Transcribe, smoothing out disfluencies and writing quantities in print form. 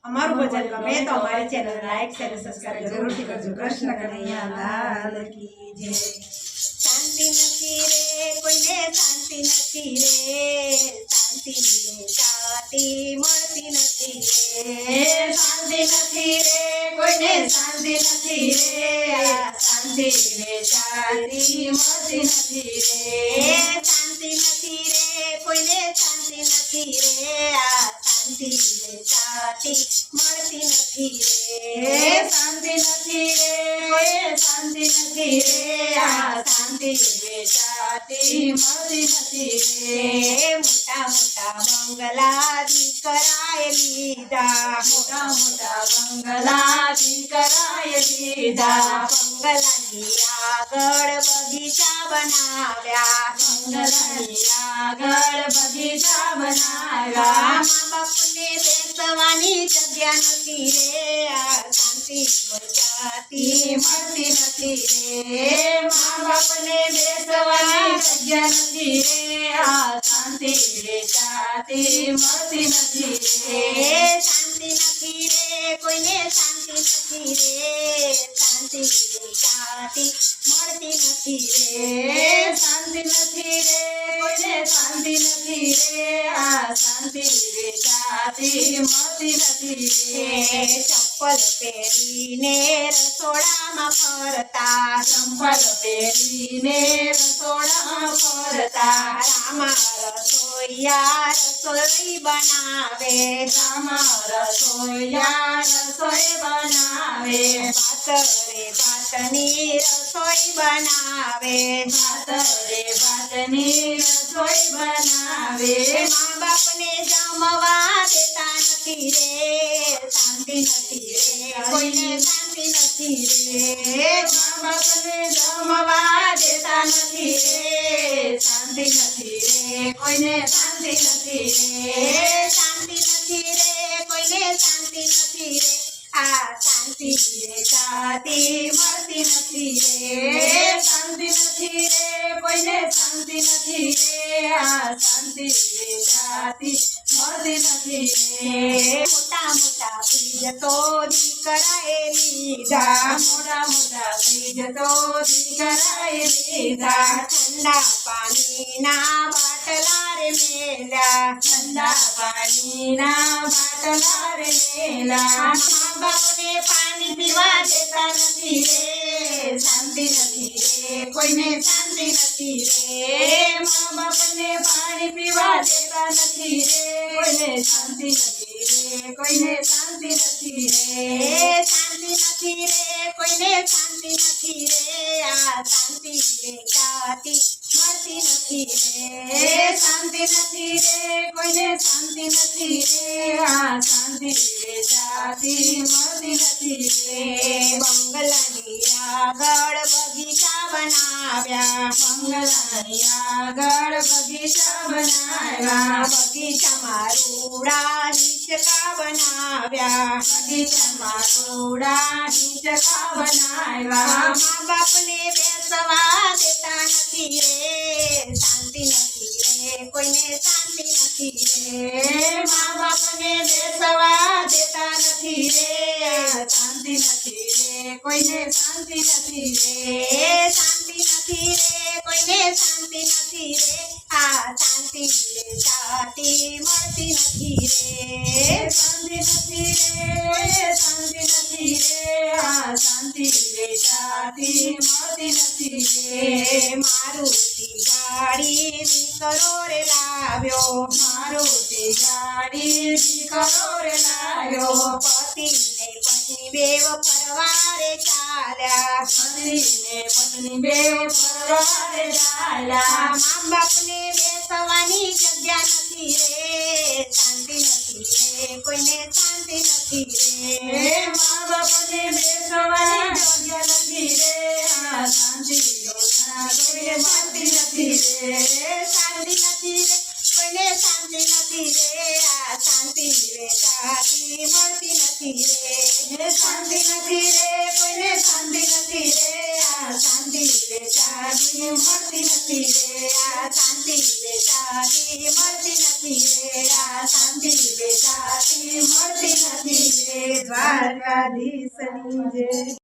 અમારું ભજન ગમે તો અમારી ચેનલ લાઈક શેર સબસ્ક્રાઇબ જરૂરથી કરજો। કૃષ્ણ કનૈયા લાલ કી જય। શાંતિ નથી રે કોઈને શાંતિ નથી રે, શાંતિ વેચાતી મળતી નથી રે, શાંતિ નથી રે કોઈને શાંતિ નથી રે, શાંતિ વેચાતી મળતી નથી રે, શાંતિ નથી રે કોઈને શાંતિ નથી રે, શાંતિ વેચાતી મળતી નથી રે, શાંતિ નથી રે કોઈ શાંતિ નથી રે, શાંતિ વેચાતી મળતી નથી રે, મોટા મોટા બંગલા દીકરાએ લીધા, મોટા મોટા બંગલા દીકરાએ લીધા, બંગલાની આગળ બગીચા બનાવ્યા, બંગલાની આગળ બગીચા બનાવ્યા, મા બાપને બેસવાની જગ્યા નથી રે, શાંતિ વેચાતી મળતી નથી રે, મા બાપને બેસવાની જગ્યા નથી રે, શાંતિ વેચાતી મળતી નથી રે, શાંતિ નથી રે કોઈને શાંતિ નથી રે, શાંતિ વેચાતી મળતી નથી રે, શાંતિ નથી રે કોઈને શાંતિ નથી રે, શાંતિ વેચાતી મળતી નથી રે, ચપ્પલ પહેરીને રસોડામાં ફરતા, ચંપલ પહેરીને રસોડામાં ફરતા, રામા રસોઈયા રસોઈ બનાવે, રામા રસોઈયા રસોઈ બનાવે, ભાતરે ભાતની રસોઈ બનાવે, ભાતરે ભાતની રસોઈ બનાવે, મા બાપને જમવા દેતા નથી રે, શાંતિ નથી રે કોઈને શાંતિ નથી રે, મા બાપને જમવા દેતા નથી રે, શાંતિ નથી રે કોઈને શાંતિ નથી રે, શાંતિ નથી રે કોઈને શાંતિ નથી રે, શાંતિ વેચાતી મળતી નથી રે, શાંતિ નથી રે કોઈને શાંતિ નથી રે, શાંતિ વેચાતી મળતી નથી રે, મોટા મોટા ફ્રીજ તો દીકરાએ લીધા, મોટા મોટા ફ્રીજ તો દીકરાએ લીધા, ઠંડા પાણીના બાટલા રે મેલ્યા, ઠંડા પાણીના બાટલા રે મેલ્યા, મા બાપને પાણી પીવા દેતા નથી રે, શાંતિ નથી રે કોઈને શાંતિ નથી રે, મા બાપને પાણી પીવા દેતા નથી રે, કોઈને શાંતિ નથી રે, કોઈને શાંતિ નથી રે, શાંતિ નથી રે કોઈને શાંતિ નથી રે, શાંતિ વેચાતી મળતી નથી રે, શાંતિ નથી રે કોઈને શાંતિ નથી રે, શાંતિ વેચાતી મળતી નથી રે, બંગલાની આગળ બગીચા બનાવ્યા, બંગલાની આગળ બગીચા બનાવ્યા, બગીચામાં રૂડા હિંચકા બનાવ્યા, બગીચામાં રૂડા હિંચકા બનાવ્યા, મા બાપને બેસવા દેતા નથી રે, શાંતિ નથી રે કોઈને શાંતિ નથી રે, મા બાપને બેસવા દેતા નથી રે, શાંતિ નથી રે કોઈને શાંતિ નથી રે, શાંતિ નથી રે કોઈને શાંતિ નથી રે, શાંતિ વેચાતી મળતી નથી રે, શાંતિ નથી રે કોઈને શાંતિ નથી રે, શાંતિ વેચાતી મળતી નથી રે, મારુતિ ગાડી દીકરો રે લાવ્યો, મારુતિ ગાડી દીકરો રે લાવ્યો, પતિ ને પત્ની બેવ ફરવા રે ચાલ્યા, પતિ ને પત્ની બેવ ફરવા રે ચાલ્યા, મા બાપને બેસવાની જગ્યા નથી રે, શાંતિ નથી રે કોઈને શાંતિ નથી રે, મા બાપને બેસવાની જગ્યા નથી રે, શાંતિ કોઈને શાંતિ નથી રે, શાંતિ નથી રે કોઈને શાંતિ નથી રે, શાંતિ વેચાતી મળતી નથી રે, શાંતિ નથી રે કોઈને શાંતિ નથી રે, શાંતિ વેચાતી મળતી નથી રે, શાંતિ વેચાતી મળતી નથી રે, શાંતિ વેચાતી મળતી નથી। દ્વારકાધીશની જય